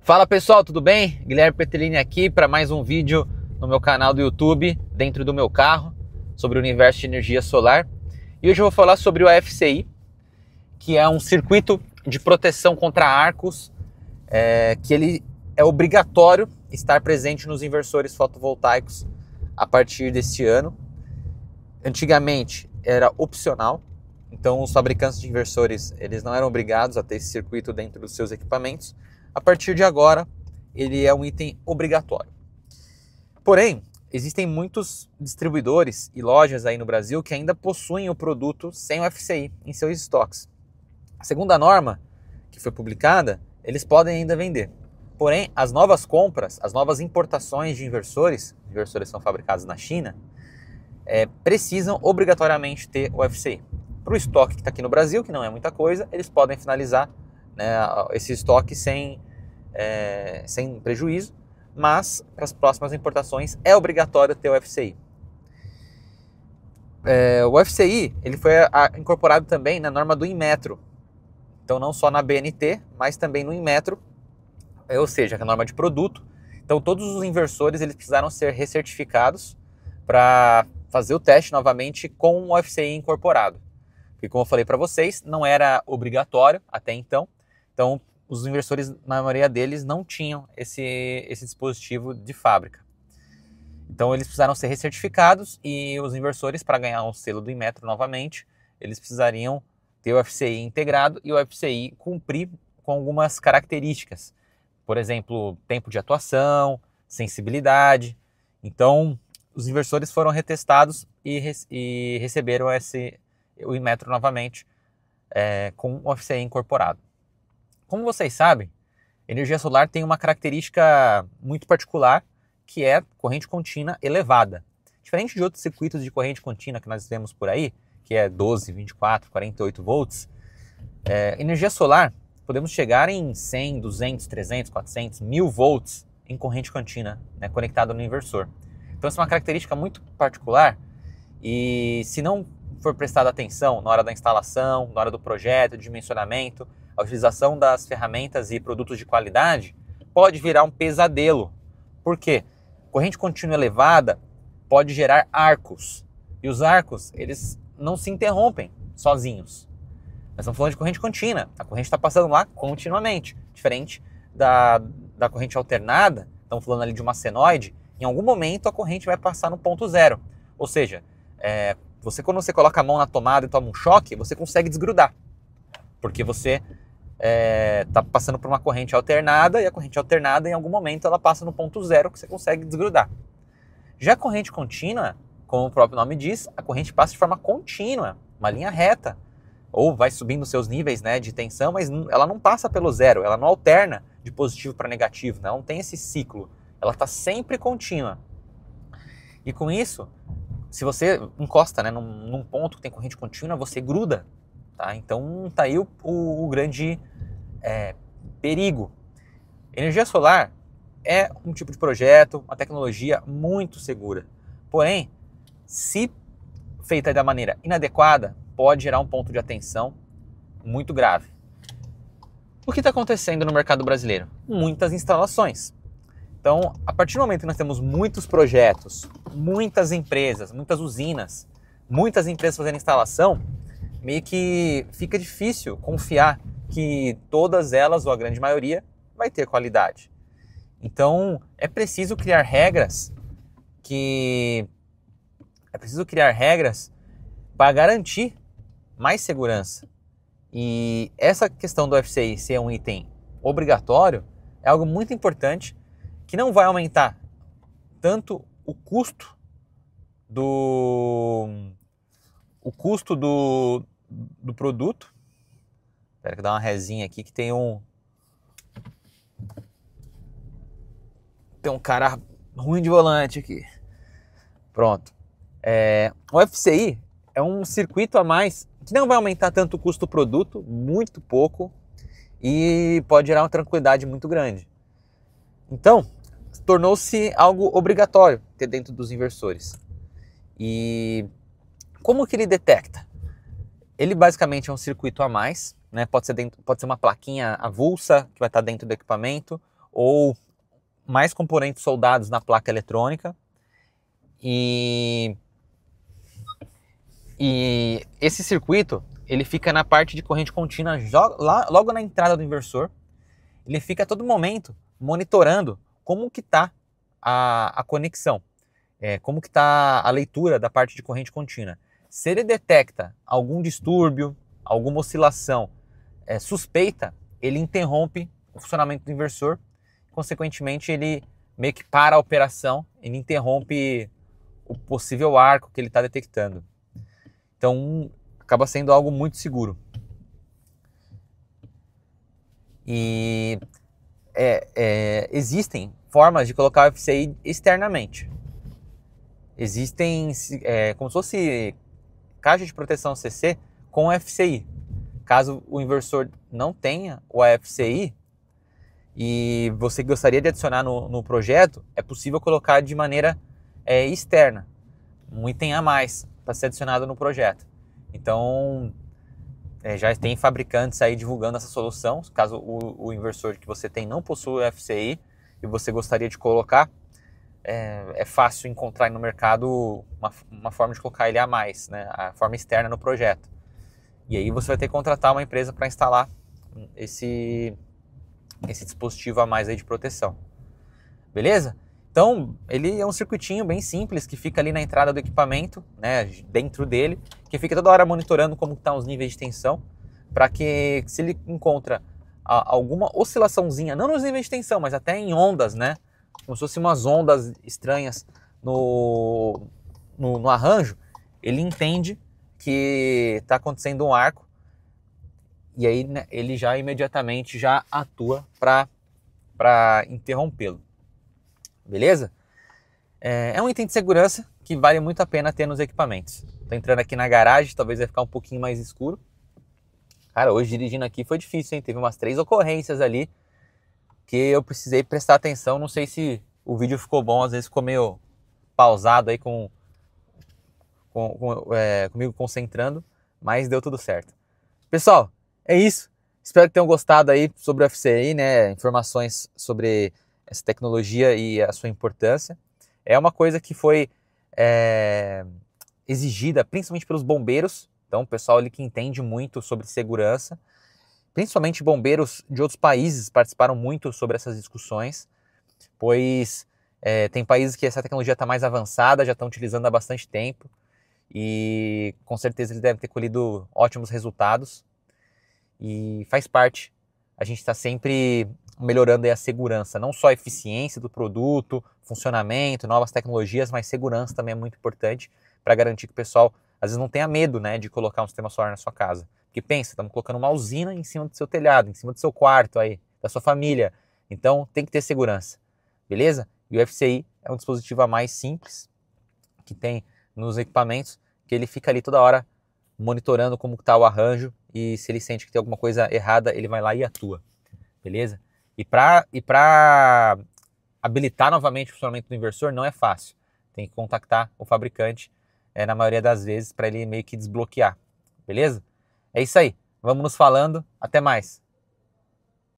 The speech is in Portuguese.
Fala pessoal, tudo bem? Guilherme Petrolini aqui para mais um vídeo no meu canal do YouTube, dentro do meu carro, sobre o universo de energia solar. E hoje eu vou falar sobre o AFCI, que é um circuito de proteção contra arcos, que ele é obrigatório estar presente nos inversores fotovoltaicos a partir deste ano. Antigamente era opcional, então os fabricantes de inversores eles não eram obrigados a ter esse circuito dentro dos seus equipamentos. A partir de agora, ele é um item obrigatório. Porém, existem muitos distribuidores e lojas aí no Brasil que ainda possuem o produto sem o FCI em seus estoques. Segundo a norma que foi publicada, eles podem ainda vender. Porém, as novas compras, as novas importações de inversores são fabricados na China, precisam obrigatoriamente ter o FCI. Para o estoque que está aqui no Brasil, que não é muita coisa, eles podem finalizar, né, esse estoque sem prejuízo, mas para as próximas importações é obrigatório ter o FCI. O FCI ele foi incorporado também na norma do Inmetro, então não só na BNT, mas também no Inmetro, ou seja, a norma de produto. Então todos os inversores eles precisaram ser recertificados para fazer o teste novamente com o FCI incorporado. Porque como eu falei para vocês, não era obrigatório até então. Então os inversores, na maioria deles, não tinham esse dispositivo de fábrica. Então eles precisaram ser recertificados e os inversores, para ganhar um selo do Inmetro novamente, eles precisariam ter o FCI integrado e o FCI cumprir com algumas características. Por exemplo, tempo de atuação, sensibilidade. Então os inversores foram retestados e receberam o Inmetro novamente com o FCI incorporado. Como vocês sabem, energia solar tem uma característica muito particular, que é corrente contínua elevada. Diferente de outros circuitos de corrente contínua que nós vemos por aí, que é 12, 24, 48 volts, energia solar, podemos chegar em 100, 200, 300, 400, 1000 volts em corrente contínua, né, conectada no inversor. Então essa é uma característica muito particular e se não for prestada atenção na hora da instalação, na hora do projeto, dimensionamento, a utilização das ferramentas e produtos de qualidade, pode virar um pesadelo. Por quê? Corrente contínua elevada pode gerar arcos. E os arcos, eles não se interrompem sozinhos. Nós estamos falando de corrente contínua. A corrente está passando lá continuamente. Diferente da corrente alternada, estamos falando ali de uma senoide, em algum momento a corrente vai passar no ponto zero. Ou seja, quando você coloca a mão na tomada e toma um choque, você consegue desgrudar. Porque você está passando por uma corrente alternada e a corrente alternada em algum momento ela passa no ponto zero que você consegue desgrudar. Já a corrente contínua, como o próprio nome diz, a corrente passa de forma contínua, uma linha reta, ou vai subindo seus níveis, né, de tensão, mas ela não passa pelo zero, ela não alterna de positivo para negativo, né, ela não tem esse ciclo, ela está sempre contínua. E com isso, se você encosta, né, num ponto que tem corrente contínua, você gruda. Tá? Então está aí o grande perigo. Energia solar é um tipo de projeto, uma tecnologia muito segura. Porém, se feita da maneira inadequada, pode gerar um ponto de atenção muito grave. O que está acontecendo no mercado brasileiro? Muitas instalações. Então, a partir do momento que nós temos muitos projetos, muitas empresas, muitas usinas, muitas empresas fazendo instalação, meio que fica difícil confiar que todas elas, ou a grande maioria, vai ter qualidade. Então, é preciso criar regras para garantir mais segurança. E essa questão do FCI ser um item obrigatório é algo muito importante que não vai aumentar tanto o custo do produto. Espera que eu dar uma resinha aqui que tem um cara ruim de volante aqui. Pronto. O FCI é um circuito a mais que não vai aumentar tanto o custo do produto, muito pouco, e pode gerar uma tranquilidade muito grande. Então, tornou-se algo obrigatório ter dentro dos inversores. E como que ele detecta? Ele basicamente é um circuito a mais, né? Pode ser uma plaquinha avulsa que vai estar dentro do equipamento, ou mais componentes soldados na placa eletrônica. E esse circuito, ele fica na parte de corrente contínua, logo na entrada do inversor. Ele fica a todo momento monitorando como que está a conexão, como que está a leitura da parte de corrente contínua. Se ele detecta algum distúrbio, alguma oscilação suspeita, ele interrompe o funcionamento do inversor. Consequentemente, ele meio que para a operação, ele interrompe o possível arco que ele está detectando. Então, acaba sendo algo muito seguro. E existem formas de colocar o FCI externamente. Existem como se fosse caixa de proteção CC com FCI. Caso o inversor não tenha o AFCI e você gostaria de adicionar no projeto, é possível colocar de maneira externa, um item a mais para ser adicionado no projeto. Então, já tem fabricantes aí divulgando essa solução. Caso o inversor que você tem não possua o FCI e você gostaria de colocar, é fácil encontrar no mercado uma forma de colocar ele a mais, né? A forma externa no projeto. E aí você vai ter que contratar uma empresa para instalar esse dispositivo a mais aí de proteção. Beleza? Então, ele é um circuitinho bem simples que fica ali na entrada do equipamento, né, dentro dele, que fica toda hora monitorando como estão os níveis de tensão, para que se ele encontra alguma oscilaçãozinha, não nos níveis de tensão, mas até em ondas, né, como se fossem umas ondas estranhas no arranjo, ele entende que está acontecendo um arco e aí, né, ele já imediatamente já atua para interrompê-lo. Beleza? É um item de segurança que vale muito a pena ter nos equipamentos. Estou entrando aqui na garagem, talvez vai ficar um pouquinho mais escuro. Cara, hoje dirigindo aqui foi difícil, hein? Teve umas 3 ocorrências ali que eu precisei prestar atenção. Não sei se o vídeo ficou bom, às vezes ficou meio pausado aí comigo concentrando, mas deu tudo certo. Pessoal, é isso. Espero que tenham gostado aí sobre o FCI, né? Informações sobre essa tecnologia e a sua importância. É uma coisa que foi exigida principalmente pelos bombeiros, então o pessoal ali que entende muito sobre segurança, principalmente bombeiros de outros países participaram muito sobre essas discussões, pois tem países que essa tecnologia está mais avançada, já estão utilizando há bastante tempo e com certeza eles devem ter colhido ótimos resultados e faz parte. A gente está sempre melhorando aí a segurança, não só a eficiência do produto, funcionamento, novas tecnologias, mas segurança também é muito importante para garantir que o pessoal, às vezes, não tenha medo, né, de colocar um sistema solar na sua casa. Porque pensa, estamos colocando uma usina em cima do seu telhado, em cima do seu quarto, aí, da sua família. Então, tem que ter segurança, beleza? E o FCI é um dispositivo a mais simples que tem nos equipamentos, que ele fica ali toda hora monitorando como está o arranjo e se ele sente que tem alguma coisa errada, ele vai lá e atua, beleza? E para habilitar novamente o funcionamento do inversor não é fácil. Tem que contactar o fabricante, na maioria das vezes, para ele meio que desbloquear. Beleza? É isso aí. Vamos nos falando. Até mais.